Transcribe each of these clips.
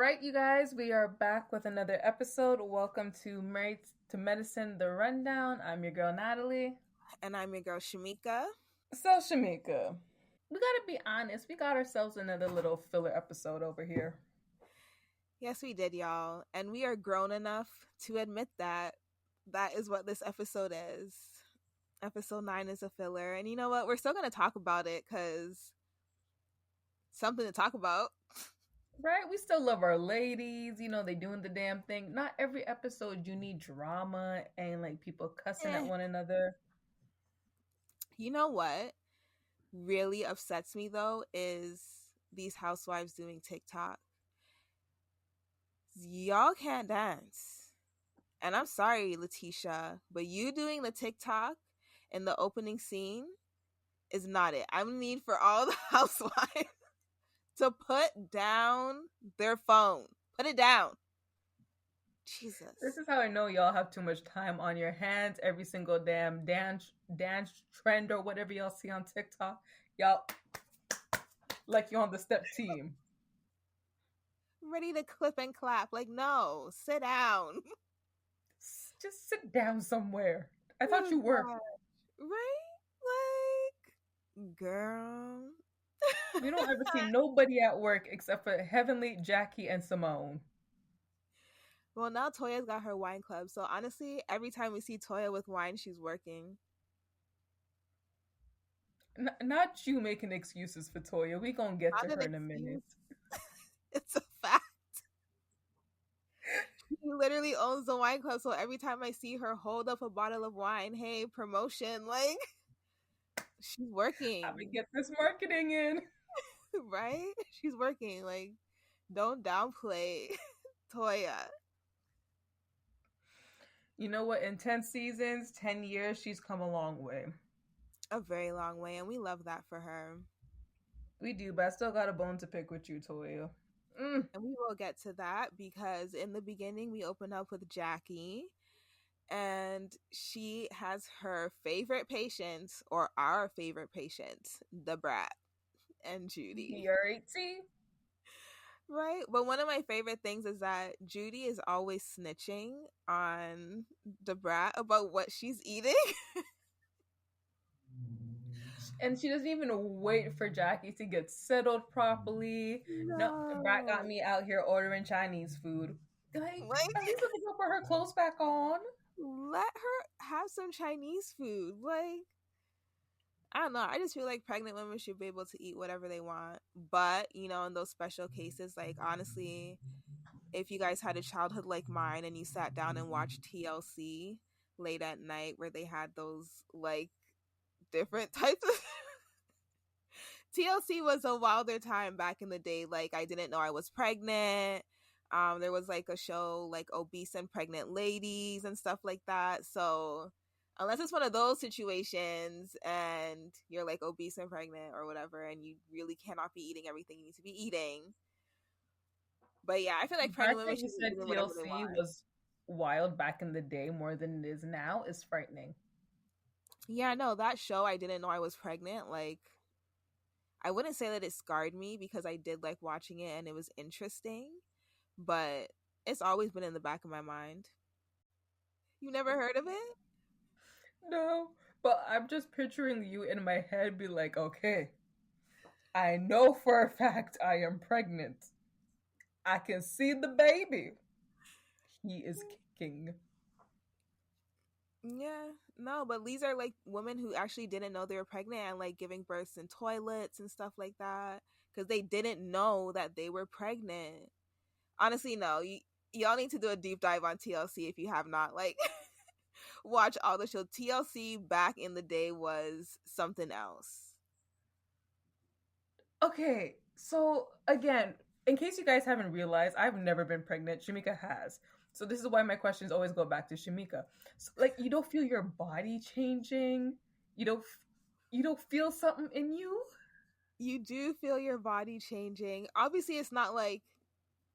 right, you guys, we are back with another episode. Welcome to Married to Medicine, the Rundown. I'm your girl, Natalie. And I'm your girl, Shimeika. So, Shimeika, we gotta be honest, we got ourselves another little filler episode over here. Yes, we did, y'all. And we are grown enough to admit that that is what this episode is. Episode 9 is a filler. And you know what? We're still going to talk about it because something to talk about. Right? We still love our ladies, they doing the damn thing. Not every episode you need drama and like people cussing at Eh. one another. You know what really upsets me though is these housewives doing TikTok. Y'all can't dance. And I'm sorry, Letitia, but you doing the TikTok in the opening scene is not it. I need for all the housewives to put down their phone. Put it down. Jesus. This is how I know y'all have too much time on your hands. Every single damn dance trend or whatever y'all see on TikTok, y'all like you're on the step team. Ready to clip and clap. Like, no, sit down. Just sit down somewhere. I thought you were. Right? Like, girl. We don't ever see nobody at work except for Heavenly, Jackie, and Simone. Well, now Toya's got her wine club. So honestly, every time we see Toya with wine, she's working. Not you making excuses for Toya. We gonna get Not to an her in a excuse. minute. It's a fact. She literally owns the wine club. So every time I see her hold up a bottle of wine, hey, promotion, like, she's working. How we get this marketing in? Right? She's working. Like, don't downplay Toya. You know what? In 10 seasons, 10 years, she's come a long way. A very long way, and we love that for her. We do, but I still got a bone to pick with you, Toya. And we will get to that because in the beginning, we open up with Jackie, and she has her favorite patient, or our favorite patient, the brat, and Judy. Purity. Right? But one of my favorite things is that Judy is always snitching on the brat about what she's eating. And she doesn't even wait for Jackie to get settled properly. No, the brat got me out here ordering Chinese food. Like, at least let me go put her clothes back on. Let her have some Chinese food. Like, I don't know. I just feel like pregnant women should be able to eat whatever they want. But, you know, in those special cases, like, honestly, if you guys had a childhood like mine and you sat down and watched TLC late at night where they had those, like, different types of TLC was a wilder time back in the day. Like, I didn't know I was pregnant. There was like a show like Obese and Pregnant Ladies and stuff like that. So unless it's one of those situations and you're like obese and pregnant or whatever, and you really cannot be eating everything you need to be eating. But yeah, I feel like pregnant women should be eating whatever they want. Was wild back in the day more than it is now is frightening. Yeah, no, that show I didn't know I was pregnant. Like, I wouldn't say that it scarred me because I did like watching it and it was interesting, but it's always been in the back of my mind. You never heard of it? No, but I'm just picturing you in my head be like, okay, I know for a fact I am pregnant. I can see the baby. He is kicking. Yeah, no, but these are like women who actually didn't know they were pregnant and like giving births in toilets and stuff like that because they didn't know that they were pregnant. Honestly, no, y'all need to do a deep dive on TLC if you have not. Like, watch all the show. TLC back in the day was something else. Okay, so again, in case you guys haven't realized, I've never been pregnant. Shimeika has. So this is why my questions always go back to Shimeika. So, like, you don't feel your body changing? You don't feel something in you? You do feel your body changing. Obviously, it's not like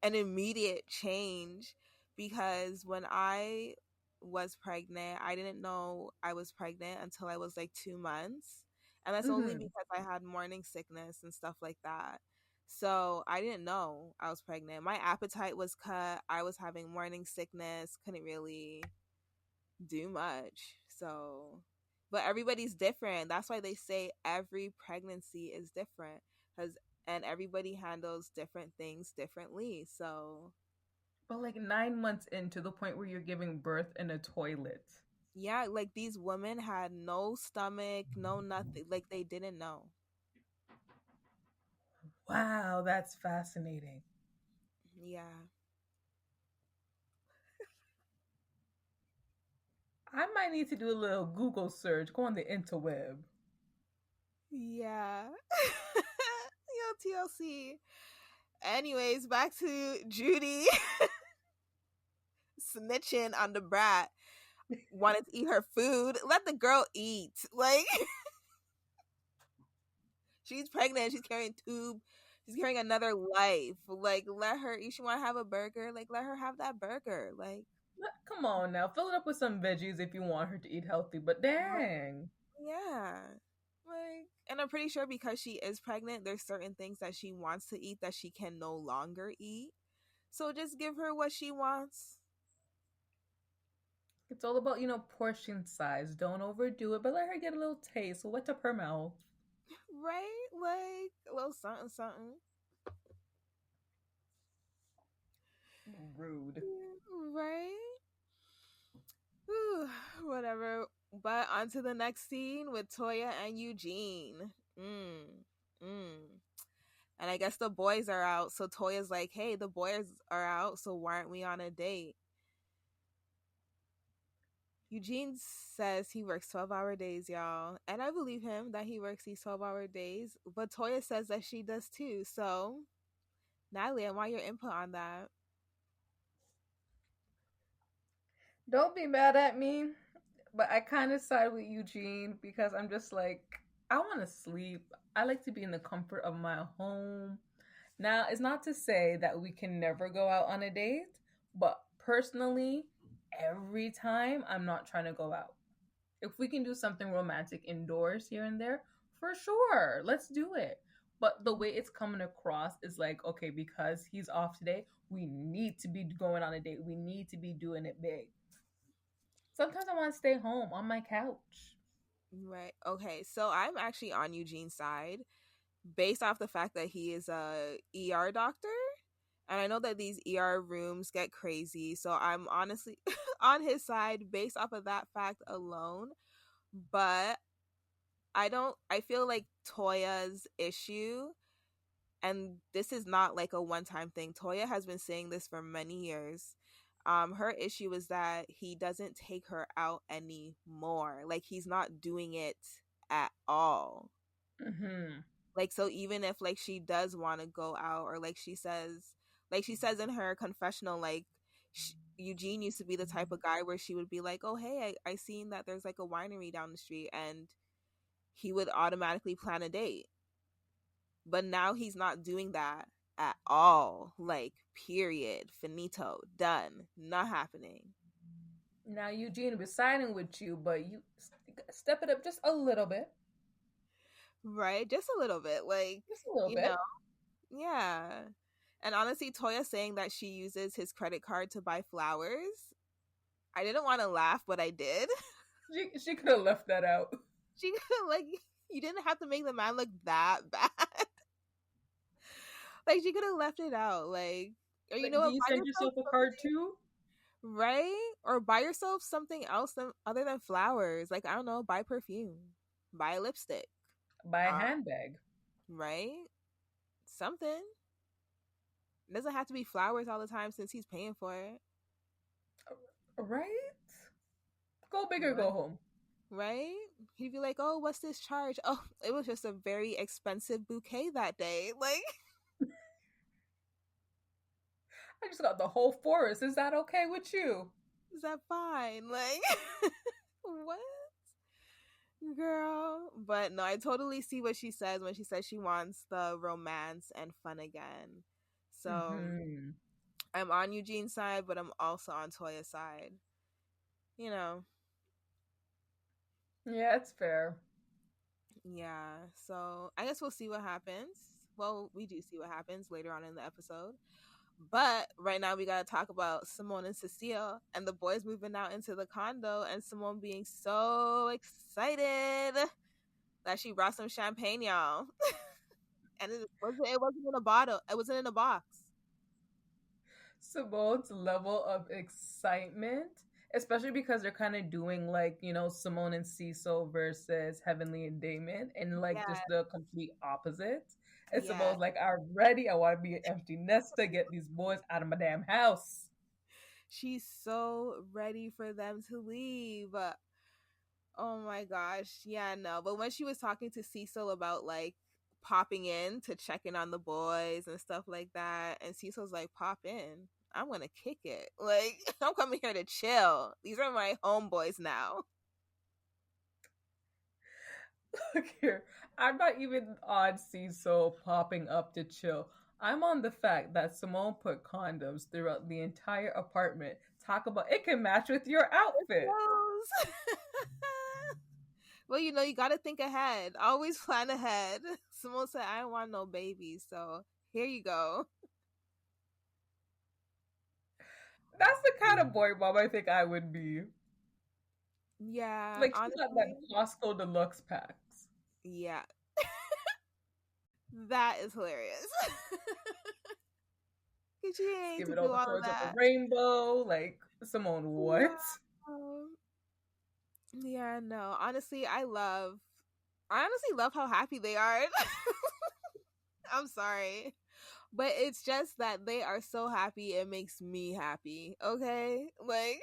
an immediate change because when I was pregnant, I didn't know I was pregnant until I was like 2 months. And that's only because I had morning sickness and stuff like that. So I didn't know I was pregnant. My appetite was cut. I was having morning sickness. Couldn't really do much. So, but everybody's different. That's why they say every pregnancy is different, cuz and everybody handles different things differently. So, But like 9 months in to the point where you're giving birth in a toilet. yeah, like these women had no stomach, no nothing. Like they didn't know. Wow, that's fascinating. Yeah. I might need to do a little Google search, go on the interweb. Yeah. Yo, TLC. Anyways, back to Judy snitching on the brat. Wanted to eat her food. Let the girl eat. Like, she's pregnant. She's carrying tube. She's carrying another life. Like, let her eat. She want to have a burger. Like, let her have that burger. Like, Come on now, fill it up with some veggies if you want her to eat healthy, but dang. yeah. Like, and I'm pretty sure because she is pregnant, there's certain things that she wants to eat that she can no longer eat. So just give her what she wants. It's all about, portion size. Don't overdo it, but let her get a little taste. So wet up her mouth. Right? Like, a little something, something. Rude. Right? Whew, whatever. But on to the next scene with Toya and Eugene. Mm. And I guess the boys are out. So Toya's like, hey, the boys are out. So why aren't we on a date? Eugene says he works 12-hour days, y'all. And I believe him that he works these 12-hour days. But Toya says that she does too. So, Natalie, I want your input on that. Don't be mad at me, but I kind of side with Eugene because I'm just like, I want to sleep. I like to be in the comfort of my home. Now, it's not to say that we can never go out on a date, but personally, every time I'm not trying to go out. If we can do something romantic indoors here and there, for sure, let's do it. But the way it's coming across is like, okay, because he's off today, we need to be going on a date. We need to be doing it big. Sometimes I want to stay home on my couch. Right. Okay. So I'm actually on Eugene's side based off the fact that he is a ER doctor. And I know that these ER rooms get crazy. So I'm honestly on his side based off of that fact alone. But I feel like Toya's issue, and this is not like a one time thing. Toya has been saying this for many years. Her issue is that he doesn't take her out anymore. Like he's not doing it at all. Mm-hmm. Like so even if like she does want to go out, or like she says in her confessional, like Eugene used to be the type of guy where she would be like, oh hey, I seen that there's like a winery down the street, and he would automatically plan a date. But now he's not doing that at all. Like period, finito, done, not happening. Now Eugene was siding with you, but you step it up just a little bit. Right, just a little bit, like, Just a little you know. bit. Yeah. And honestly, Toya saying that she uses his credit card to buy flowers, I didn't want to laugh, but I did. She could have left that out. She like, you didn't have to make the man look that bad. Like she could have left it out. Like, or you Like, know do what, you buy send yourself yourself a card something, too? right? Or buy yourself something else other than flowers. Like I don't know, buy perfume, buy a lipstick, Buy a uh, handbag. right? Something. It doesn't have to be flowers all the time since he's paying for it. Right? Go big or Right. go home. Right? He'd be like, "Oh, what's this charge? Oh, it was just a very expensive bouquet that day." Like, I just got the whole forest. Is that okay with you? is that fine? Like, what? Girl. But no, I totally see what she says when she says she wants the romance and fun again. So Mm-hmm. I'm on Eugene's side, but I'm also on Toya's side. You know, Yeah, it's fair. yeah. So I guess we'll see what happens. Well, we do see what happens later on in the episode. But right now we gotta talk about Simone and Cecile and the boys moving out into the condo and Simone being so excited that she brought some champagne, y'all. And it wasn't in a bottle. It wasn't in a box. Simone's level of excitement, especially because they're kind of doing like, Simone and Cecil versus Heavenly and Damon, and like Yeah, just the complete opposites. And yeah. Simone's like, I'm ready. I want to be an empty nester, get these boys out of my damn house. She's so ready for them to leave. Oh my gosh. Yeah, no. But when she was talking to Cecil about like popping in to check in on the boys and stuff like that, and Cecil's like, pop in. I'm gonna kick it. Like, I'm coming here to chill. These are my homeboys now. Look here, I'm not even on Cecil popping up to chill. I'm on the fact that Simone put condoms throughout the entire apartment. Talk about it can match with your outfit. Clothes. Well, you gotta think ahead. Always plan ahead. Simone said, I don't want no babies, so here you go. That's the kind of boy mom I think I would be. Yeah, Like she got that honestly, Costco deluxe packs. yeah. That is hilarious. Cause you Just ain't give to it all do the all of colors of the that. rainbow. Like Simone, what? Wow. Yeah, no. I honestly love how happy they are. I'm sorry. But it's just that they are so happy it makes me happy. Okay? Like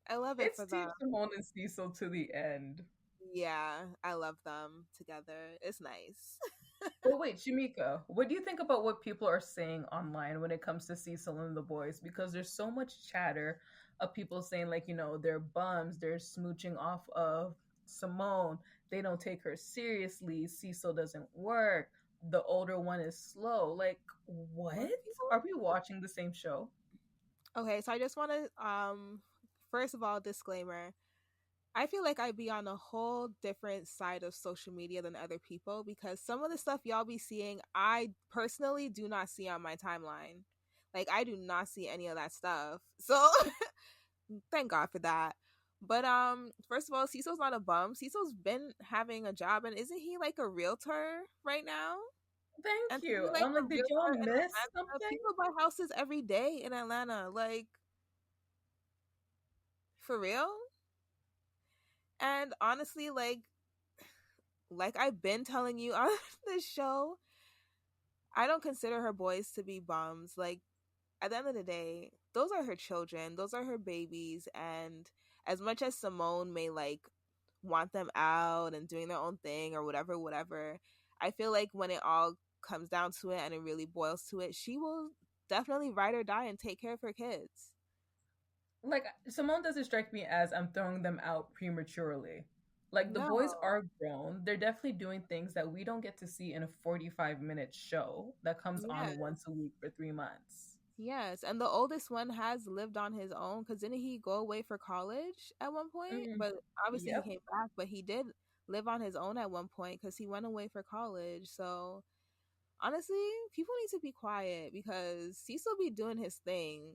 I love it It's for Team them. Simone and Cecil to the end. Yeah, I love them together. It's nice. But wait, Shamika, what do you think about what people are saying online when it comes to Cecil and the boys? Because there's so much chatter of people saying, like, they're bums, they're smooching off of Simone, they don't take her seriously, Cecil doesn't work, the older one is slow. Like, what? What people? Are we watching the same show? Okay, so I just want to first of all, disclaimer. I feel like I be on a whole different side of social media than other people because some of the stuff y'all be seeing, I personally do not see on my timeline. Like I do not see any of that stuff. So thank God for that. But first of all, Cecil's not a bum. Cecil's been having a job and isn't he like a realtor right now? Thank And to be you. like I'm a like, did y'all realtor in miss Atlanta, something? people buy houses every day in Atlanta. Like for real? And honestly, like I've been telling you on this show, I don't consider her boys to be bums. Like at the end of the day, those are her children, those are her babies, and as much as Simone may like want them out and doing their own thing or whatever, whatever, I feel like when it all comes down to it and it really boils to it, she will definitely ride or die and take care of her kids. Like Simone doesn't strike me as I'm throwing them out prematurely. Like the boys No. are grown. They're definitely doing things that we don't get to see in a 45-minute show that comes Yeah. on once a week for 3 months. Yes, and the oldest one has lived on his own because didn't he go away for college at one point? Mm, But obviously he yep. came back, but he did live on his own at one point because he went away for college. So honestly, people need to be quiet because Cecil be doing his thing.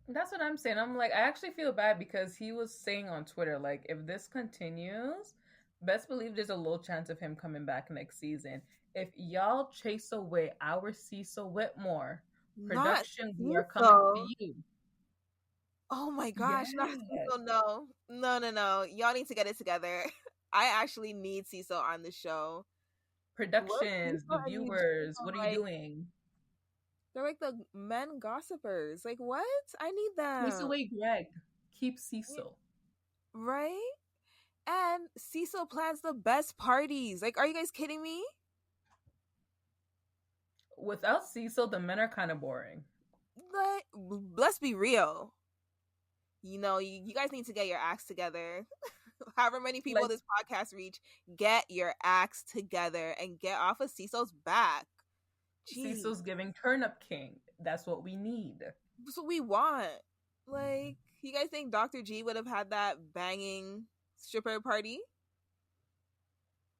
That's what I'm saying. I'm like, I actually feel bad because he was saying on Twitter, like, if this continues, best believe there's a low chance of him coming back next season. If y'all chase away our Cecil Whitmore Not production, we are coming for Cecil. you. Oh my gosh, not Yes. Cecil. No, no, no, no. Y'all need to get it together. I actually need Cecil on the show. What Productions, Cecil the and Eugene viewers, are what are you like? doing? They're like the men gossipers. Like what? I need Chase them. away Greg. Keep Cecil. Right? And Cecil plans the best parties. Like, are you guys kidding me? Without Cecil, the men are kind of boring. Like, let's be real. You guys need to get your acts together. However many people Like this podcast reach, get your acts together and get off of Cecil's back. Gee, Cecil's giving Turnip King. That's what we need. that's what we want. Like, you guys think Dr. G would have had that banging stripper party?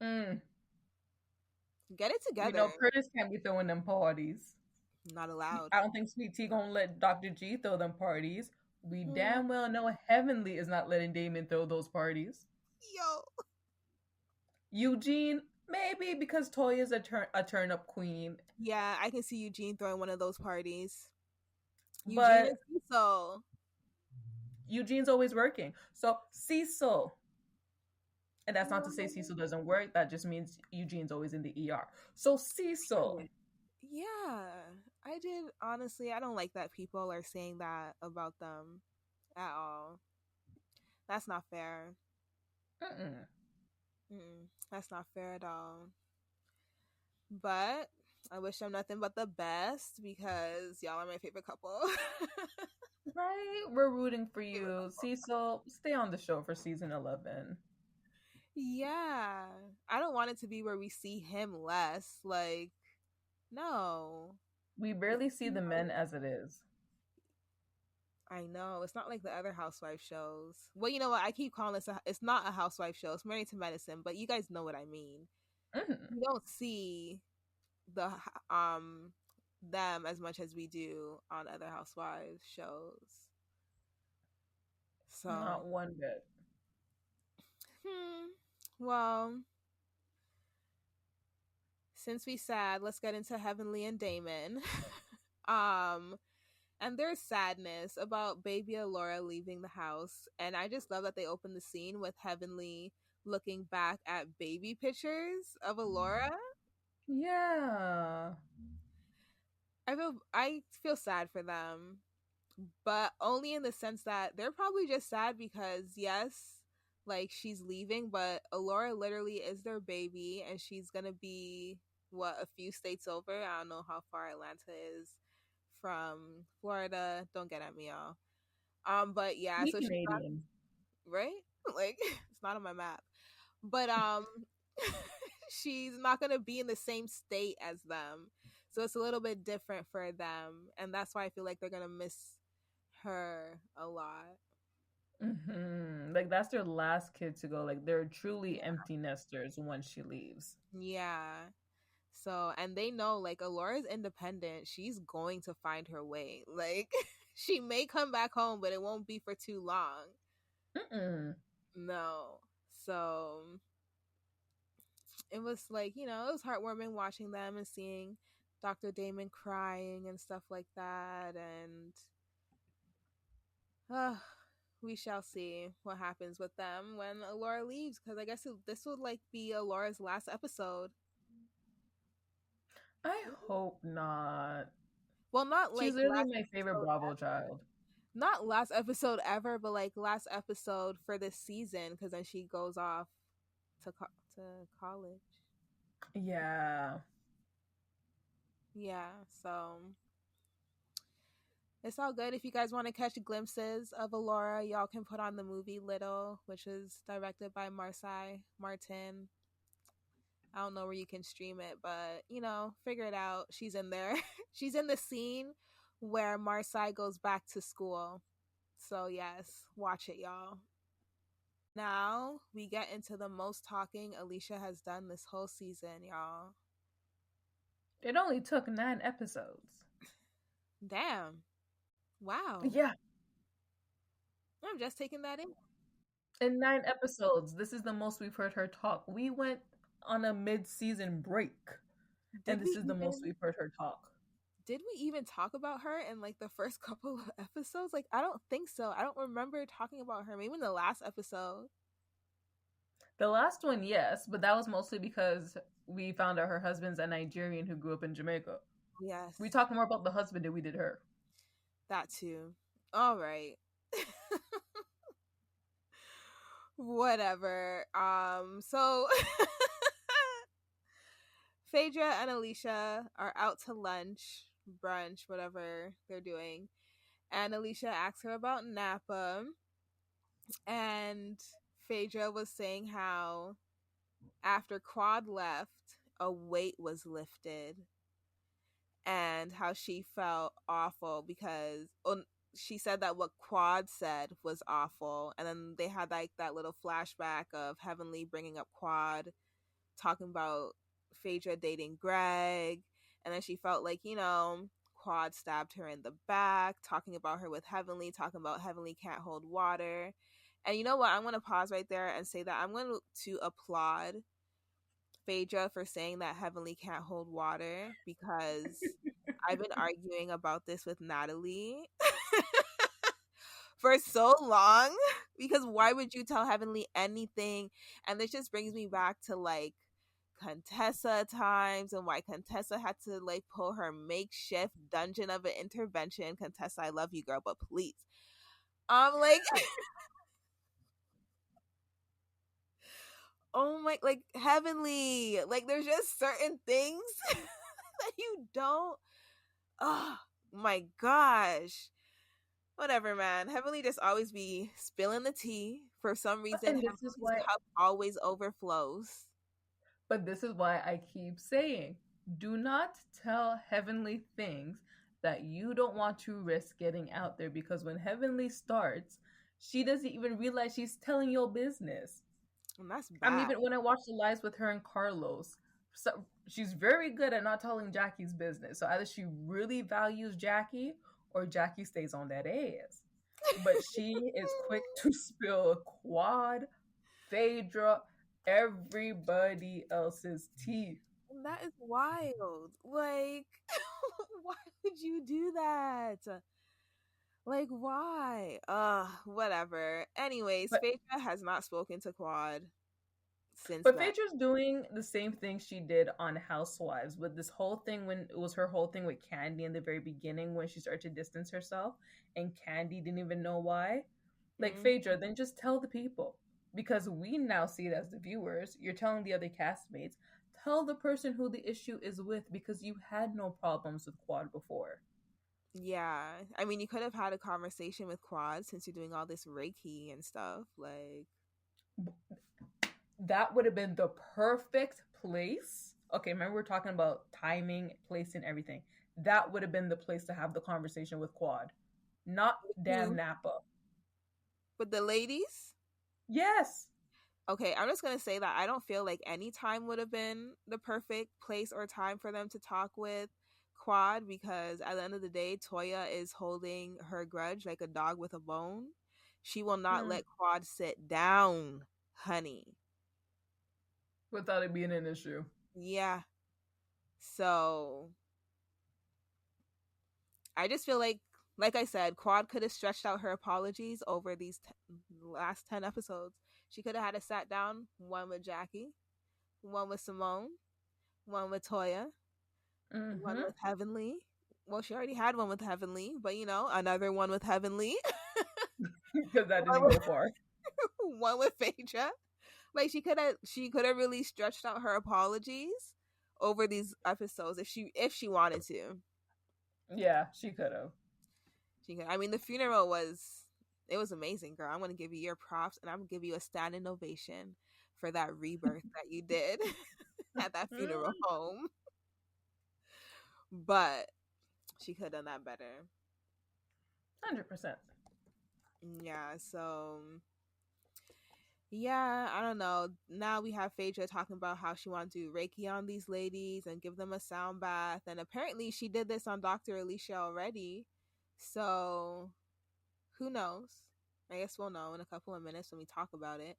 Mm. Get it We together. know Curtis can't be throwing them parties. Not allowed. I don't think Sweet Tea gonna let Dr. G throw them parties. We Hmm. damn well know Heavenly is not letting Damon throw those parties. Yo. Eugene, maybe because Toya's a turn up queen, Yeah, I can see Eugene throwing one of those parties. Eugene and but Cecil. Eugene's always working. So Cecil, and that's not to say Cecil doesn't work. That just means Eugene's always in the ER. So Cecil, Yeah, I did. Honestly, I don't like that people are saying that about them at all. That's not fair. mm-mm. That's not fair at all. But I wish them nothing but the best because y'all are my favorite couple. Right? We're rooting for you, Cecil. Stay on the show for season 11. Yeah, I don't want it to be where we see him less. Like, no. We barely see the men as it is. I know it's not like the other housewife shows. Well, you know what? I keep calling this. It's not a housewife show. It's Married to Medicine, but you guys know what I mean. Mm-hmm. We don't see the them as much as we do on other housewives shows. So, Not one bit. well, since we sad, let's get into Heavenly and Damon. um, and there's sadness about baby Laura leaving the house, and I just love that they opened the scene with Heavenly looking back at baby pictures of Alora. Yeah. I feel sad for them, but only in the sense that they're probably just sad because yes, like she's leaving, but Alora literally is their baby and she's gonna be what, a few states over. I don't know how far Atlanta is from Florida. Don't get at me, y'all. But yeah, We so she's not, Canadian. right? Like it's not on my map. But she's not gonna be in the same state as them. So it's a little bit different for them. And that's why I feel like they're gonna miss her a lot. Like that's their last kid to go. Like they're truly empty nesters once she leaves. Yeah. So, and they know like Alora's independent. She's going to find her way. Like, she may come back home, but it won't be for too long. Mm-mm. No. So, it was like, it was heartwarming watching them and seeing Dr. Damon crying and stuff like that. And we shall see what happens with them when Alora leaves. Because I guess this would like be Alora's last episode. I hope not. Well, not She's like literally last my favorite episode, Bravo child. not last episode ever, but like last episode for this season, because then she goes off to college. Yeah. Yeah, so it's all good. If you guys want to catch glimpses of Alora, y'all can put on the movie Little, which is directed by Marseille Martin. I don't know where you can stream it, but figure it out. She's in there. She's in the scene where Marseille goes back to school. So yes, watch it, y'all. Now we get into the most talking Alicia has done this whole season, y'all. It only took 9 episodes. Damn. Wow. Yeah. I'm just taking that in. In 9 episodes, this is the most we've heard her talk. We went on a mid-season break, and this is the most we've heard her talk. Did we even talk about her in like the first couple of episodes? Like, I don't think so. I don't remember talking about her. Maybe in the last episode. The last one, yes, but that was mostly because we found out her husband's a Nigerian who grew up in Jamaica. Yes. We talked more about the husband than we did her. That too. All right. Whatever. So Phaedra and Alicia are out to lunch, brunch, whatever they're doing. And Alicia asks her about Napa. And Phaedra was saying how after Quad left, a weight was lifted. And how she felt awful because she said that what Quad said was awful. And then they had like that little flashback of Heavenly bringing up Quad, talking about Phaedra dating Greg, and then she felt like, Quad stabbed her in the back, talking about her with Heavenly, talking about Heavenly can't hold water. And you know what? I'm going to pause right there and say that I'm going to applaud Phaedra for saying that Heavenly can't hold water, because I've been arguing about this with Natalie for so long. Because why would you tell Heavenly anything? And this just brings me back to like Contessa times, and why Contessa had to like pull her makeshift dungeon of an intervention. Contessa, I love you, girl, but please. Like oh my, like Heavenly, like there's just certain things that you don't. Oh my gosh. Whatever, man. Heavenly just always be spilling the tea. For some reason, And this is Heavenly's why cup always overflows. But this is why I keep saying, do not tell Heavenly things that you don't want to risk getting out there, because when Heavenly starts, she doesn't even realize she's telling your business. And that's I mean, bad. even when I watch the lives with her and Carlos, so she's very good at not telling Jackie's business. So either she really values Jackie or Jackie stays on that ass. But she is quick to spill Quad, Phaedra, everybody else's tea. That is wild. Like, why would you do that? Like, why? Whatever. Anyways, But Phaedra has not spoken to Quad since but then. Phaedra's doing the same thing she did on Housewives with this whole thing, when it was her whole thing with Candy in the very beginning, when she started to distance herself and Candy didn't even know why. Like, Mm, Phaedra, then just tell the people, because we now see it as the viewers. You're telling the other castmates. Tell the person who the issue is with, because you had no problems with Quad before. yeah. I mean, you could have had a conversation with Quad since you're doing all this Reiki and stuff. Like, That would have been the perfect place. Okay, remember we're talking about timing, place, and everything. That would have been the place to have the conversation with Quad, not damn who? Napa. With the ladies? Yes. Okay, I'm just gonna say that I don't feel like any time would have been the perfect place or time for them to talk with Quad, because at the end of the day, Toya is holding her grudge like a dog with a bone. She will not Hmm. let Quad sit down, honey. Without it being an issue. Yeah. So I just feel like I said, Quad could have stretched out her apologies over these last 10 episodes. She could have had a sat down, one with Jackie, one with Simone, one with Toya, one Mm-hmm. with Heavenly. Well, she already had one with Heavenly, but another one with Heavenly, Because that one didn't with, go far. one with Phaedra. Like she could have really stretched out her apologies over these episodes if she wanted to. Yeah, she could have. She could. I mean, the funeral was amazing, girl. I'm gonna give you your props, and I'm gonna give you a standing ovation for that rebirth that you did at that funeral home. But she could have done that better. 100%. Yeah, so yeah, I don't know. Now we have Phaedra talking about how she wants to do Reiki on these ladies and give them a sound bath. And apparently she did this on Dr. Alicia already. So who knows? I guess we'll know in a couple of minutes when we talk about it.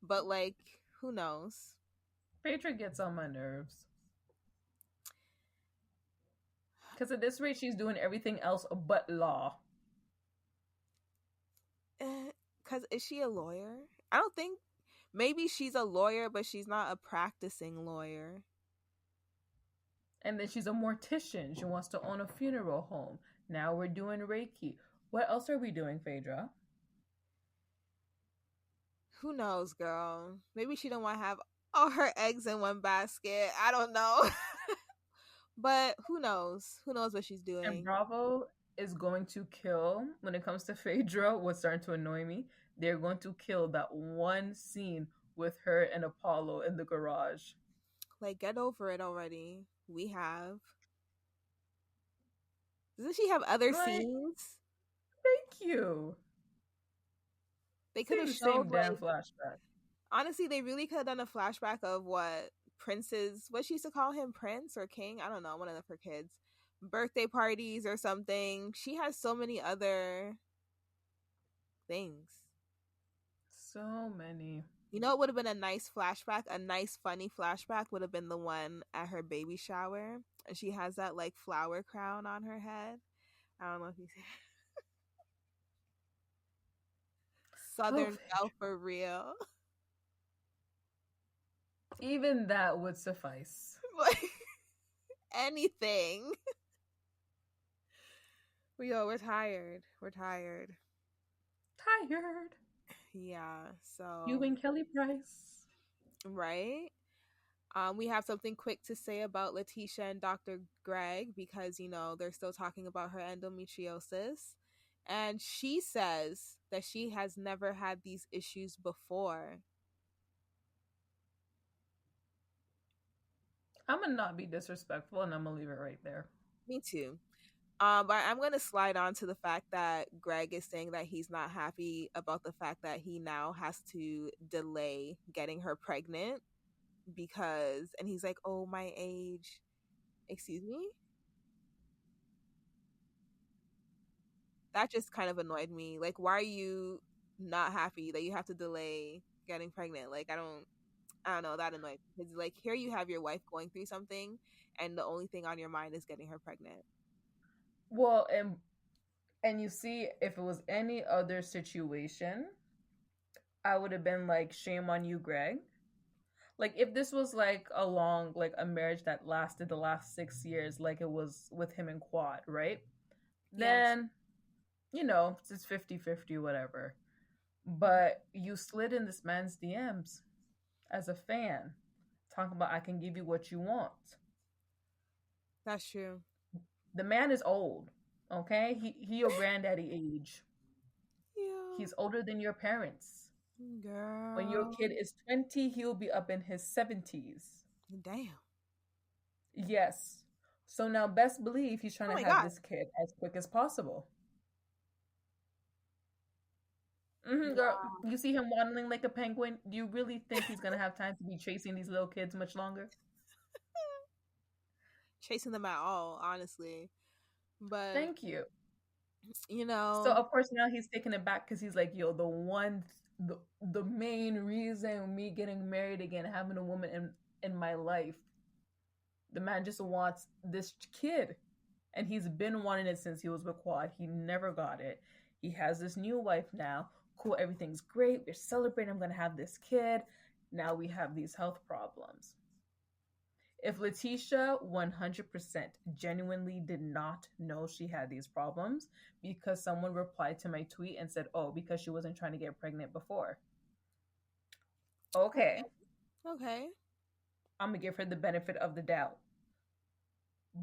But like, who knows? Phaedra gets on my nerves. Because at this rate, she's doing everything else but law. Because is she a lawyer? I don't think. Maybe she's a lawyer, but she's not a practicing lawyer. And then she's a mortician. She wants to own a funeral home. Now we're doing Reiki. What else are we doing, Phaedra? Who knows, girl? Maybe she don't want to have all her eggs in one basket. I don't know. But who knows? Who knows what she's And doing? Bravo is going to kill, when it comes to Phaedra, what's starting to annoy me. They're going to kill that one scene with her and Apollo in the garage. Like, get over it already. We have. Doesn't she have other Like, scenes? thank you. They could Same have the showed, same damn like, flashback. honestly, they really could have done a flashback of what Prince's, what she used to call him, Prince or King, I don't know, one of her kids' birthday parties or something. She has so many other things. So many. You know, it would have been a nice flashback, a nice funny flashback would have been the one at her baby shower, and she has that like flower crown on her head. I don't know if you see. Southern Belle for real. Even that would suffice. Like anything. We're tired. We're tired. Tired. Yeah. So You and Kelly Price. right. We have something quick to say about Letitia and Dr. Greg because, you know, they're still talking about her endometriosis. And she says that she has never had these issues before. I'm going to not be disrespectful and I'm going to leave it right there. Me too. But I'm going to slide on to the fact that Greg is saying that he's not happy about the fact that he now has to delay getting her pregnant because, and he's like, oh, my age. Excuse me? That just kind of annoyed me. Like, why are you not happy that you have to delay getting pregnant? Like, I don't know, that annoyed me. Because, like, here you have your wife going through something, and the only thing on your mind is getting her pregnant. Well, and you see, if it was any other situation, I would have been like, shame on you, Greg. Like, if this was like a marriage that lasted the last 6 years, like it was with him and Quad, right? Then, you know, it's 50-50, whatever. But you slid in this man's DMs as a fan, talking about, I can give you what you want. That's true. The man is old, okay? He your granddaddy age. Yeah. He's older than your parents. Girl. When your kid is 20, he'll be up in his 70s. Damn. Yes. So now best believe he's trying to have this kid as quick as possible. Mm-hmm, girl. Wow. You see him waddling like a penguin? Do you really think he's going to have time to be chasing these little kids much longer? Chasing them at all, honestly. But thank you. You know. So of course now he's taking it back because he's like, yo, the main reason me getting married again, having a woman in my life, the man just wants this kid, and he's been wanting it since he was with Quad. He never got it. He has this new wife now. Cool, everything's great. We're celebrating. I'm gonna have this kid. Now we have these health problems. If Letitia 100% genuinely did not know she had these problems because someone replied to my tweet and said, oh, because she wasn't trying to get pregnant before. Okay. I'm going to give her the benefit of the doubt.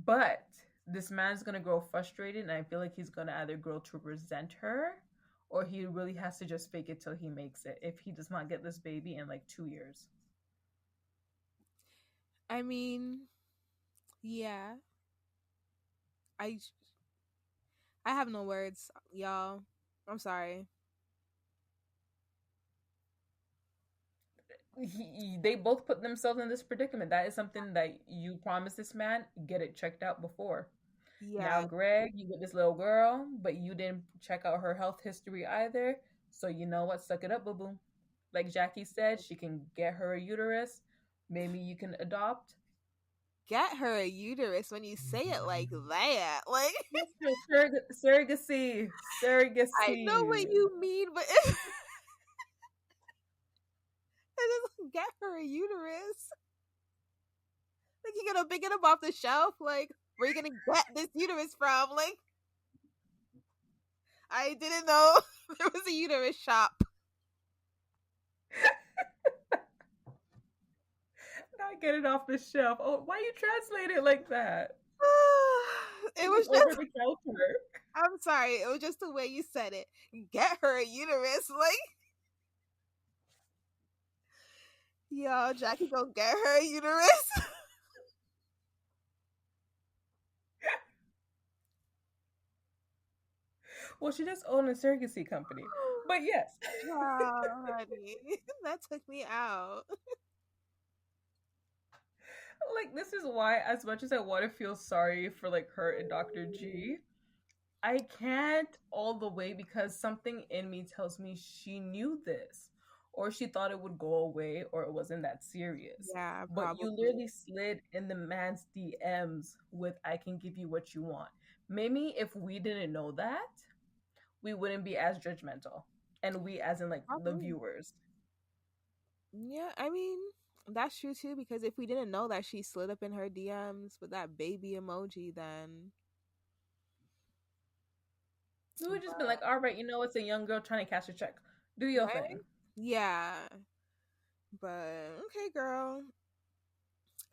But this man's going to grow frustrated, and I feel like he's going to either grow to resent her, or he really has to just fake it till he makes it if he does not get this baby in like 2 years. I mean, yeah. I have no words, y'all. I'm sorry. They both put themselves in this predicament. That is something that you promised this man, get it checked out before. Yeah. Now, Greg, you with this little girl, but you didn't check out her health history either. So you know what? Suck it up, boo-boo. Like Jackie said, she can get her a uterus. Maybe you can adopt. Get her a uterus when you say it like that. Like surrogacy. I know what you mean, but get her a uterus. Like, you're gonna pick it up off the shelf? Like, where are you gonna get this uterus from? Like, I didn't know there was a uterus shop. Not get it off the shelf. Oh, why you translate it like that? It was just over the counter. I'm sorry. It was just the way you said it. Get her a uterus. Like, yo, Jackie, go get her a uterus. Well, she just owned a surrogacy company. But yes. Wow, honey. That took me out. Like, this is why, as much as I want to feel sorry for like her and Dr. G, I can't all the way because something in me tells me she knew this, or she thought it would go away, or it wasn't that serious. Yeah, But you probably. literally slid in the man's DMs with "I can give you what you want." Maybe if we didn't know that, we wouldn't be as judgmental, and we, as in like the Probably. viewers. Yeah, I mean, that's true too, because if we didn't know that she slid up in her DMs with that baby emoji, then. We would just be But, like, "All right, you know, it's a young girl trying to cash a check. Do your right? thing." Yeah. But, okay, girl.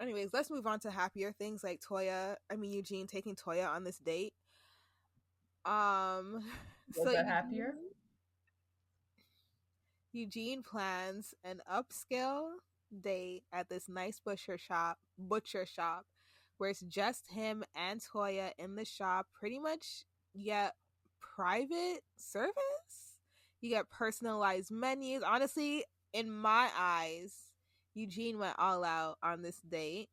Anyways, let's move on to happier things like Eugene taking Toya on this date. Um, Was so that happier? Eugene plans an upscale date at this nice butcher shop, where it's just him and Toya in the shop. Pretty much, you get private service. You get personalized menus. Honestly, in my eyes, Eugene went all out on this date.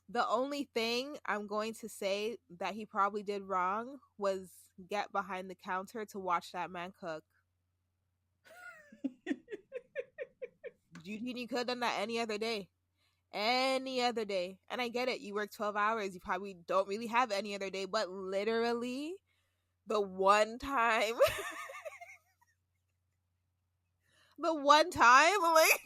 The only thing I'm going to say that he probably did wrong was get behind the counter to watch that man cook. Eugene, you could have done that any other day. Any other day. And I get it. You work 12 hours. You probably don't really have any other day. But literally, the one time, like,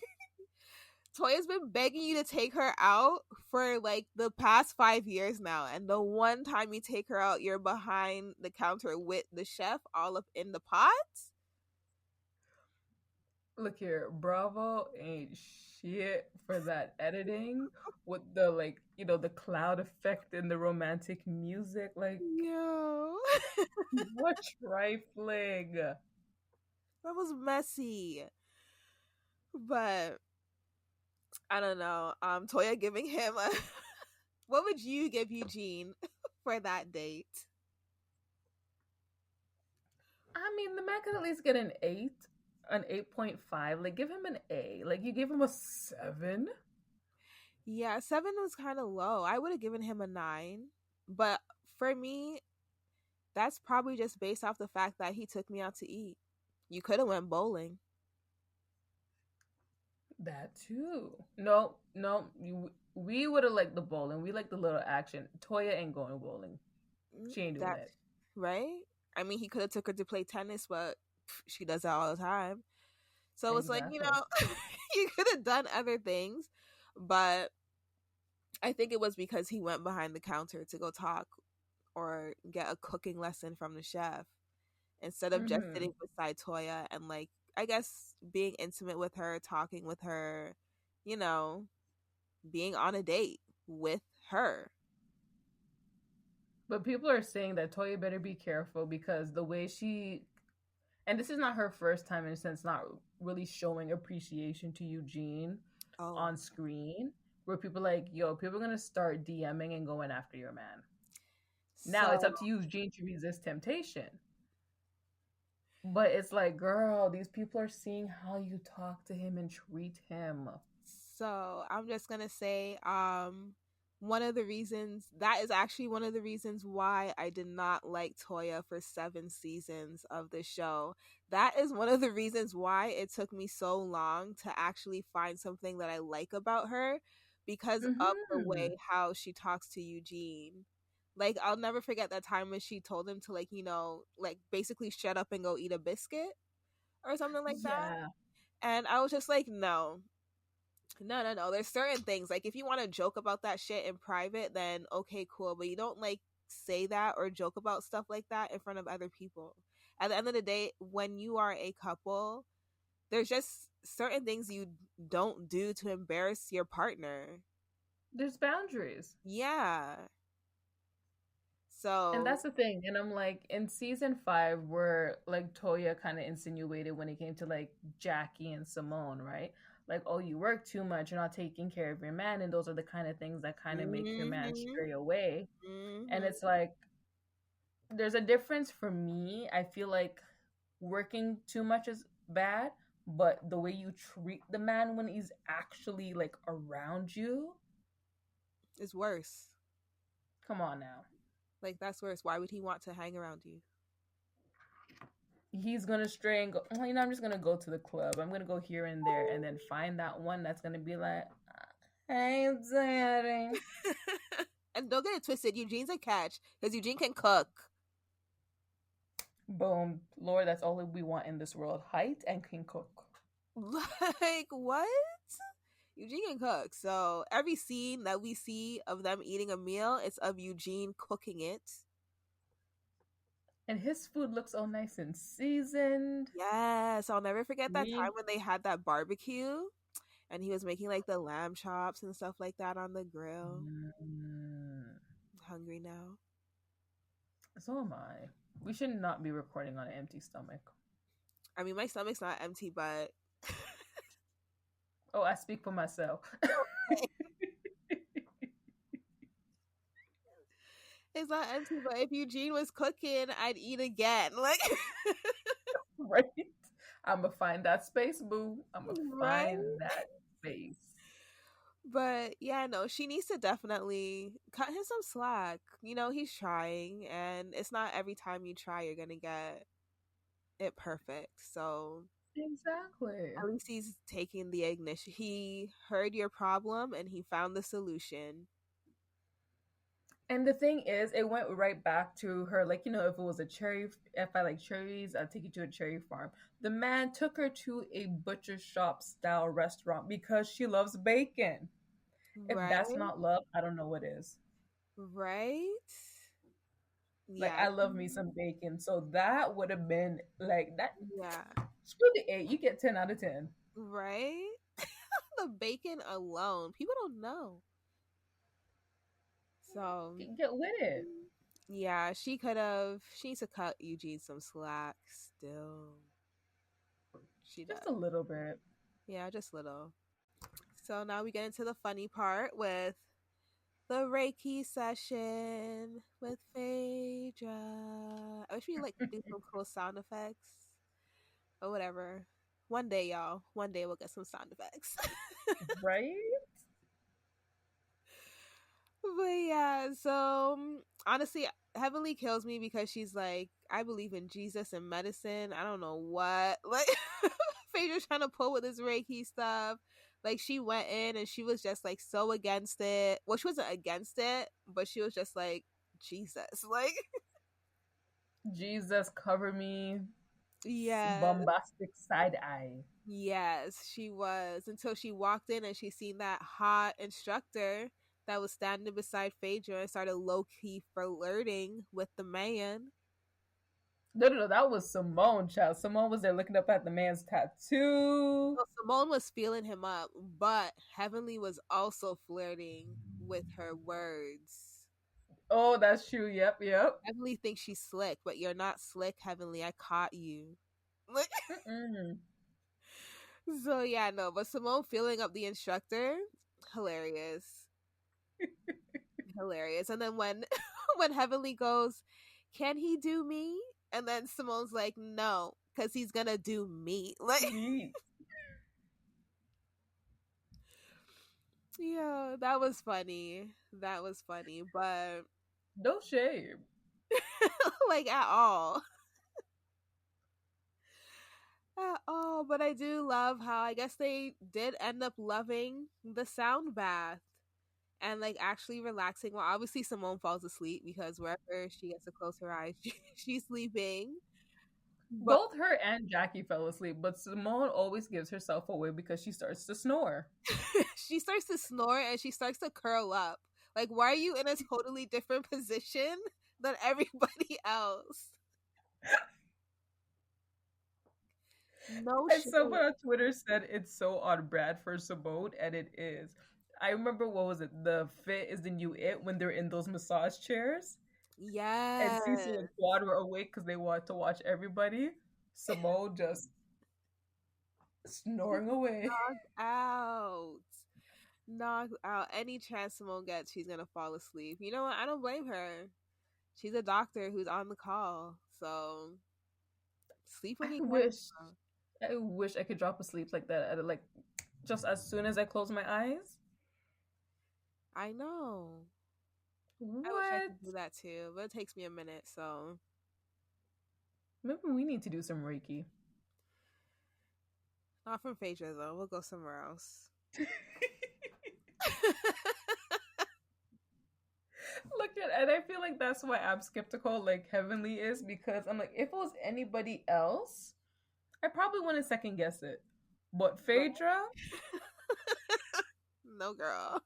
Toya's been begging you to take her out for like the past 5 years now. And the one time you take her out, you're behind the counter with the chef all up in the pot. Look here, Bravo ain't shit for that editing with the like, the cloud effect and the romantic music. Like, Yo. what trifling. That was messy. But I don't know. Toya giving him a what would you give Eugene for that date? I mean, the man could at least get an 8, an 8.5. Like, give him an A. Like, you gave him a 7. Yeah, 7 was kind of low. I would have given him a 9. But for me, that's probably just based off the fact that he took me out to eat. You could have went bowling. That too. No, no, we would have liked the bowling. We like the little action. Toya ain't going bowling. She ain't doing That it. right? I mean, he could have took her to play tennis, but she does that all the time. So it's like, Exactly. you could have done other things, but I think it was because he went behind the counter to go talk or get a cooking lesson from the chef instead of just Mm-hmm. sitting beside Toya and like I guess being intimate with her, talking with her, you know, being on a date with her. But people are saying that Toya better be careful because the way she, and this is not her first time in a sense, not really showing appreciation to Eugene Oh, on screen, where people like, yo, people are gonna start DMing and going after your man. Now it's so up to you, Eugene, to resist temptation. But it's like, girl, these people are seeing how you talk to him and treat him. So I'm just gonna say, one of the reasons that is actually one of the reasons why I did not like Toya for 7 seasons of the show. That is one of the reasons why it took me so long to actually find something that I like about her because of the Mm-hmm. way how she talks to Eugene. Like I'll never forget that time when she told him to like, like basically shut up and go eat a biscuit or something like that. Yeah. And I was just like, no, no, no, no. There's certain things like if you want to joke about that shit in private, then okay, cool. But you don't like say that or joke about stuff like that in front of other people. At the end of the day, when you are a couple, there's just certain things you don't do to embarrass your partner. There's boundaries. Yeah. And So, that's the thing. And I'm like, in season 5, where like Toya kind of insinuated when it came to like Jackie and Simone, right? Like, oh, you work too much, you're not taking care of your man. And those are the kind of things that kind of make your man mhm, stray away. And mhm. it's like, there's a difference for me. I feel like working too much is bad, but the way you treat the man when he's actually like around you, It's worse. Come on now. Like, that's worse. Why would he want to hang around you? He's gonna stray and go, "Oh, you know, I'm just gonna go to the club. I'm gonna go here and there and then find that one that's gonna be like, hey, daddy. And don't get it twisted. Eugene's a catch because Eugene can cook. Boom. Lord, that's all we want in this world. Height and can cook. Like, what? Eugene can cook. So every scene that we see of them eating a meal, it's of Eugene cooking it. And his food looks all nice and seasoned. Yes, I'll never forget that time Me. when they had that barbecue and he was making like the lamb chops and stuff like that on the grill. Mm, I'm hungry now. so am I. We should not be recording on an empty stomach. I mean, my stomach's not empty, but Oh, I speak for myself. it's not empty. But if Eugene was cooking, I'd eat again. Like, Right? I'm gonna find that space, boo. I'm gonna right? find that space. But yeah, no, she needs to definitely cut him some slack. You know, he's trying, and it's not every time you try you're gonna get it perfect. So Exactly. at least he's taking the ignition. He heard your problem and he found the solution. And the thing is, it went right back to her. Like, you know, if it was a cherry, if I like cherries, I'd take you to a cherry farm. The man took her to a butcher shop style restaurant because she loves bacon. If Right? that's not love, I don't know what is. Right? Like, Yeah. I love me some bacon. So that would have been like that. Yeah. Screw the 8. You get 10 out of 10. Right? The bacon alone. People don't know. So Get with it. yeah, she needs to cut Eugene some slack still. She does. Just a little bit. Yeah, just little. So now we get into the funny part with the Reiki session with Phaedra. I wish we like do some cool sound effects or whatever. One day, y'all. One day we'll get some sound effects. Right? But yeah, so honestly, Heavenly kills me because she's like, I believe in Jesus and medicine. I don't know what. Like, Phaedra's trying to pull with this Reiki stuff. Like, she went in and she was just like so against it. Well, she wasn't against it, but she was just like, Jesus. Like, Jesus, cover me. yeah. Bombastic side eye. Yes, she was. Until she walked in and she seen that hot instructor that was standing beside Phaedra and started low key flirting with the man. No. That was Simone, child. Simone was there looking up at the man's tattoo. So Simone was feeling him up, but Heavenly was also flirting with her words. Oh, that's true. Yep. Heavenly thinks she's slick, but you're not slick, Heavenly. I caught you. Mm-mm. So yeah, no, but Simone feeling up the instructor, hilarious. Hilarious. And then when when Heavenly goes, "Can he do me?" And then Simone's like, "No, because he's gonna do me." Like, yeah, that was funny. That was funny, but No shame. like at all. At all. But I do love how I guess they did end up loving the sound bath and like actually relaxing. Well, obviously Simone falls asleep because wherever she gets to close her eyes, she's sleeping. But Both her and Jackie fell asleep, but Simone always gives herself away because she starts to snore. she starts to snore and she starts to curl up. Like, why are you in a totally different position than everybody else? No And shit. someone on Twitter said it's so on brand for Simone, and it is. I remember, what was it? The Fit is the New It, when they're in those massage chairs. And Yes. Cecil and Quad were awake because they wanted to watch everybody. Simone just snoring away. Knocked out. Knocked out. Any chance Simone gets, she's gonna fall asleep. You know what? I don't blame her. She's a doctor who's on the call. So sleep when I you wish, can. I wish I could drop asleep like that. Like just as soon as I close my eyes. I know. I wish I What? could do that too, but it takes me a minute, so Maybe we need to do some Reiki. not from Phaedra though. We'll go somewhere else. Look at, and I feel like that's why I'm skeptical, like Heavenly is, because I'm like, if it was anybody else, I probably wouldn't second guess it. But Phaedra, No, girl.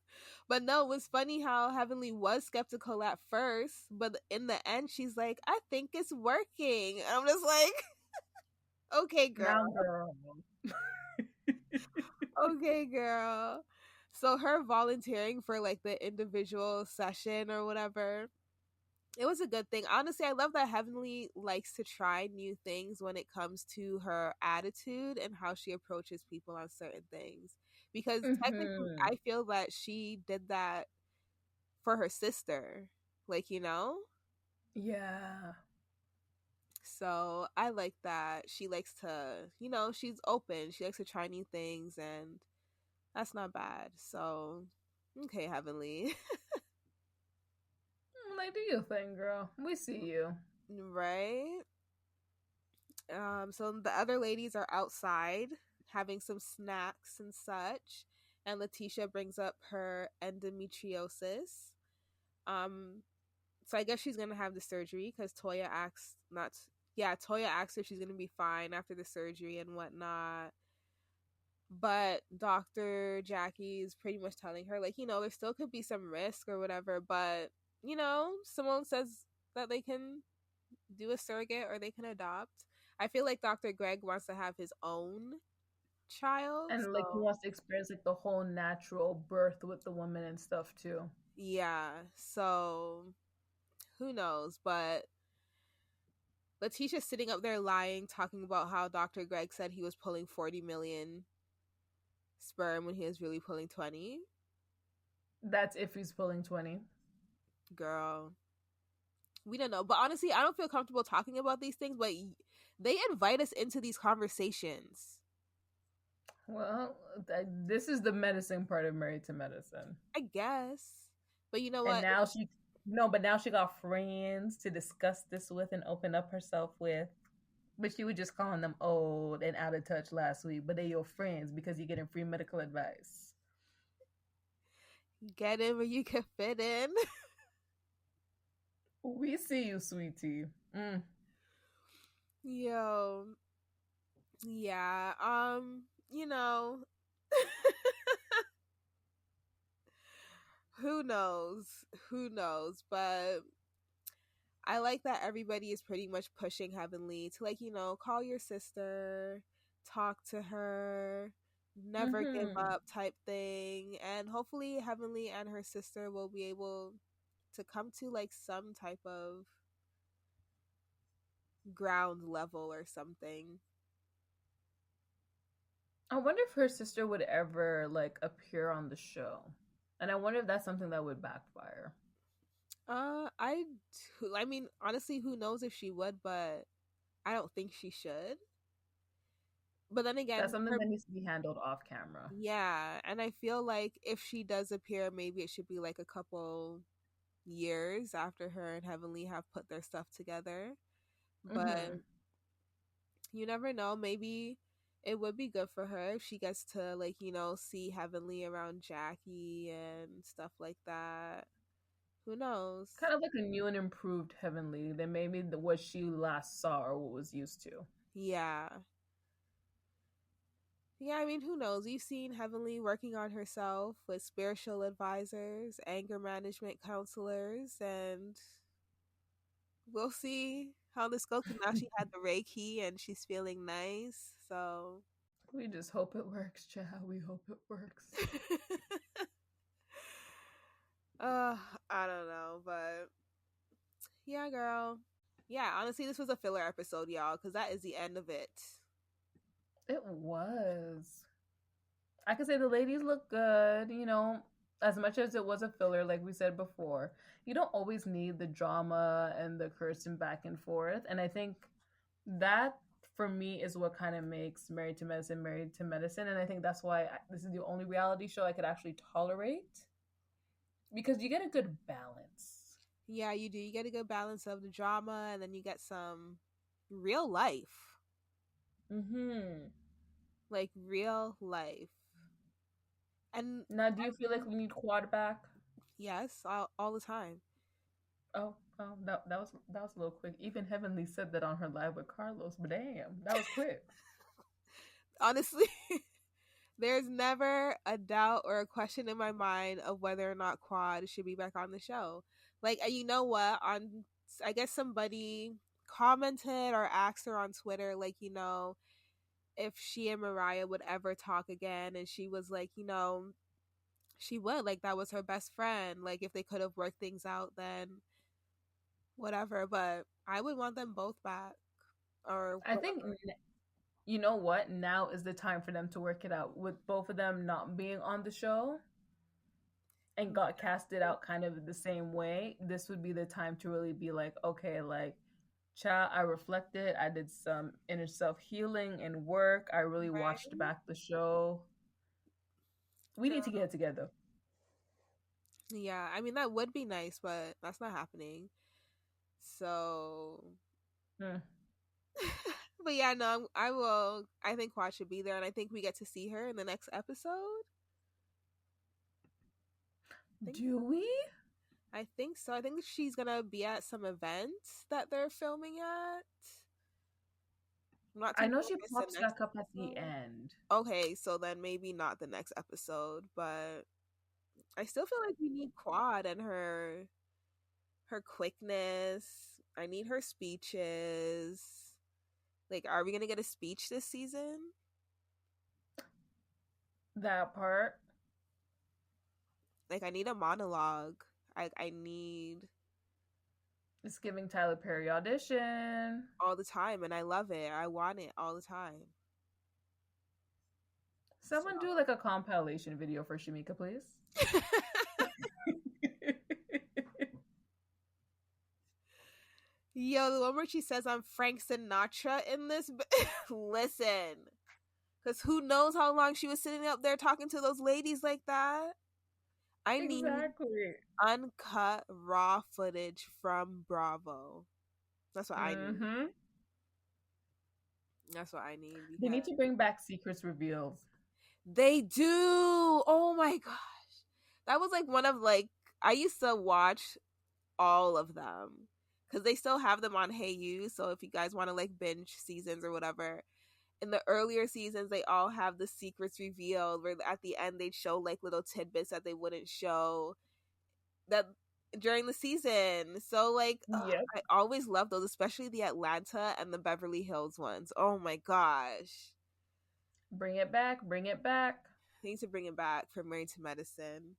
But no, it was funny how Heavenly was skeptical at first, but in the end, she's like, I think it's working. And I'm just like, okay, girl. now girl. Okay, girl. So her volunteering for like the individual session or whatever, it was a good thing. Honestly, I love that Heavenly likes to try new things when it comes to her attitude and how she approaches people on certain things. Because technically, Mm-hmm. I feel that she did that for her sister. Like, you know? Yeah. So I like that. She likes to, she's open. She likes to try new things, and that's not bad. So, okay, Heavenly. Like, do your thing, girl. We see you. Right? So the other ladies are outside having some snacks and such, and Letitia brings up her endometriosis. Um, so I guess she's gonna have the surgery because Toya asks not. Yeah, Toya asks if she's gonna be fine after the surgery and whatnot. But Dr. Jackie is pretty much telling her, like, there still could be some risk or whatever, but Simone says that they can do a surrogate or they can adopt. I feel like Dr. Greg wants to have his own child. And like he So, wants to experience like the whole natural birth with the woman and stuff too. yeah. So, who knows? But Letitia's sitting up there lying, talking about how Dr. Greg said he was pulling 40 million sperm when he was really pulling 20. That's if he's pulling 20. Girl, we don't know. But honestly, I don't feel comfortable talking about these things, but they invite us into these conversations. Well, this is the medicine part of Married to Medicine. I guess. But you know And what? now she no, but now she got friends to discuss this with and open up herself with. But she was just calling them old and out of touch last week, but they're your friends because you're getting free medical advice. Get in where you can fit in. We see you, sweetie. Mm. Yo, yeah. You know, who knows? Who knows? But I like that everybody is pretty much pushing Heavenly to, like, call your sister, talk to her, never give Mm-hmm. up type thing. And hopefully Heavenly and her sister will be able to come to like some type of ground level or something. I wonder if her sister would ever like appear on the show. And I wonder if that's something that would backfire. I I mean, honestly, who knows if she would, but I don't think she should. But then That's again, something her that needs to be handled off camera. yeah, and I feel like if she does appear, maybe it should be like a couple years after her and Heavenly have put their stuff together. But Mm-hmm. you never know, maybe it would be good for her if she gets to like, see Heavenly around Jackie and stuff like that. Who knows? Kind of like a new and improved Heavenly than maybe what she last saw or what was used to. Yeah. Yeah, I mean, who knows? You've seen Heavenly working on herself with spiritual advisors, anger management counselors, and we'll see how this goes. 'Cause now she had the Reiki and she's feeling nice. So, We just hope it works, child. We hope it works. uh, I don't know, but yeah, girl. Yeah, honestly, this was a filler episode, y'all, because that is the end of it. It was. I could say the ladies look good, as much as it was a filler, like we said before. You don't always need the drama and the cursing back and forth. And I think that for me is what kind of makes Married to Medicine Married to Medicine. And I think that's why this is the only reality show I could actually tolerate because you get a good balance. Yeah, you do. You get a good balance of the drama, and then you get some real life. Mm-hmm. Like real life. And Now, do you feel like we need Quad back? yes, all the time. Oh, that was a little quick. Even Heavenly said that on her live with Carlos, but damn, that was quick. Honestly, there's never a doubt or a question in my mind of whether or not Quad should be back on the show. Like, you know what? I guess somebody commented or asked her on Twitter, like, if she and Mariah would ever talk again, and she was like, she would. Like, that was her best friend. Like, if they could have worked things out, then whatever. But I would want them both back, or I think you know what? Now is the time for them to work it out with both of them not being on the show and got casted out kind of the same way. This would be the time to really be like, okay, like, child, I reflected. I did some inner self healing and work. I really right? watched back the show. We need to get it together. Yeah, I mean that would be nice, but that's not happening. So, but yeah, no, I will. I think Quad should be there, and I think we get to see her in the next episode. Do we? I think so. I think she's gonna be at some events that they're filming at. I know she pops back up at the end. Okay, so then maybe not the next episode, but I still feel like we need Quad and her quickness. I need her speeches. Like, are we gonna get a speech this season? That part. Like, I need a monologue. I need. It's giving Tyler Perry audition All the time, and I love it. I want it all the time. Someone do like a compilation video for Shimeika, please. Yo, the one where she says I'm Frank Sinatra in this. Listen, because who knows how long she was sitting up there talking to those ladies like that. I need uncut raw footage from Bravo. That's what I need. That's what I need. They need to bring back Secrets Revealed. They do. Oh my gosh. That was like one of I used to watch all of them because they still have them on Hey You. So if you guys want to binge seasons or whatever, in the earlier seasons they all have the secrets revealed where at the end they'd show little tidbits that they wouldn't show that during the season. So yep. I always love those, especially the Atlanta and the Beverly Hills ones. Oh my gosh. Bring it back. Bring it back. I need to bring it back for Married to Medicine.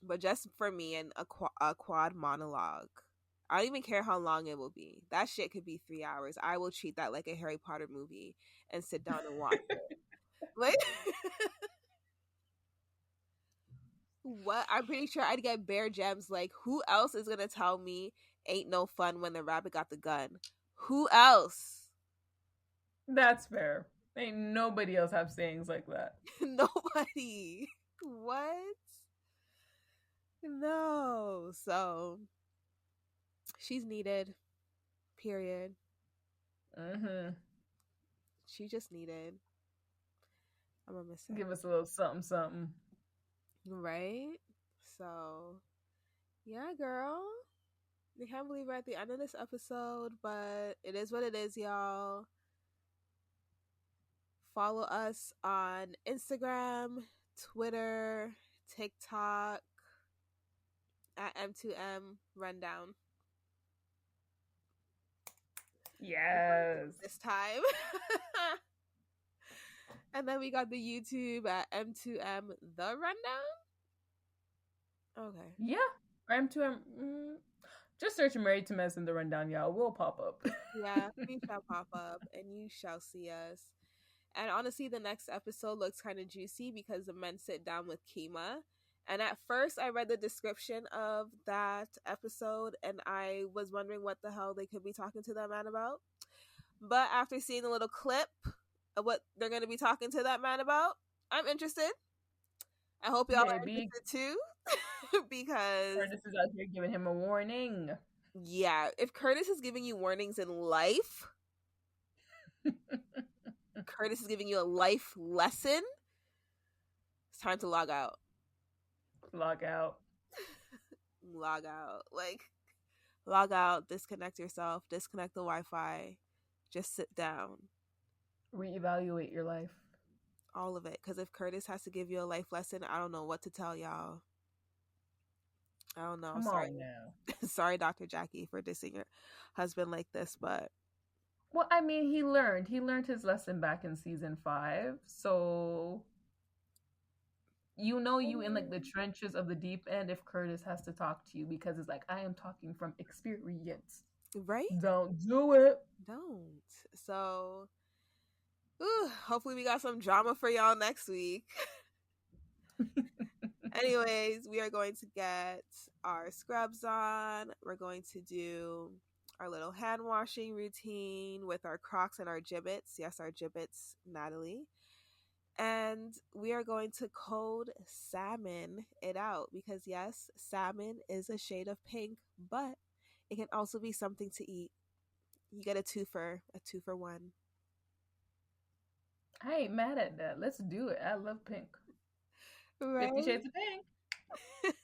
But just for me and a quad monologue. I don't even care how long it will be. That shit could be 3 hours. I will treat that like a Harry Potter movie and sit down and watch it. What? I'm pretty sure I'd get bare gems. Who else is gonna tell me ain't no fun when the rabbit got the gun? Who else? That's fair. Ain't nobody else have sayings like that. Nobody. What? No. So she's needed. Period. She just needed. I'm gonna miss her. Give us a little something, something. Right? So, yeah, girl. I can't believe we're at the end of this episode, but it is what it is, y'all. Follow us on Instagram, Twitter, TikTok at M2M Rundown. Yes. This time. And then we got the YouTube at M2M The Rundown. Okay. Yeah. M2M. Just search Married to Medicine The Rundown, y'all. We'll pop up. Yeah, we shall pop up and you shall see us. And honestly, the next episode looks kind of juicy because the men sit down with Kima. And at first, I read the description of that episode and I was wondering what the hell they could be talking to that man about. But after seeing a little clip of what they're going to be talking to that man about, I'm interested. I hope y'all are Maybe interested too. Because Curtis is out here giving him a warning. yeah, if Curtis is giving you warnings in life, Curtis is giving you a life lesson, it's time to log out. Log out. Log out. Like, log out, disconnect yourself, disconnect the Wi-Fi, just sit down. Reevaluate your life. All of it. Because if Curtis has to give you a life lesson, I don't know what to tell y'all. I don't know. Come Sorry. on now. Sorry, Dr. Jackie, for dissing your husband like this, but Well, I mean, he learned. He learned his lesson back in season 5. So you know you in like the trenches of the deep end if Curtis has to talk to you because it's like I am talking from experience. right? Don't do it. Don't. So hopefully we got some drama for y'all next week. Anyways, we are going to get our scrubs on. We're going to do our little hand washing routine with our Crocs and our gibbets. Yes, our gibbets, Natalie. And we are going to code salmon it out because, yes, salmon is a shade of pink, but it can also be something to eat. You get a two for one. I ain't mad at that. Let's do it. I love pink. Right? 50 Shades of Pink.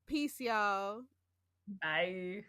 Peace, y'all. Bye.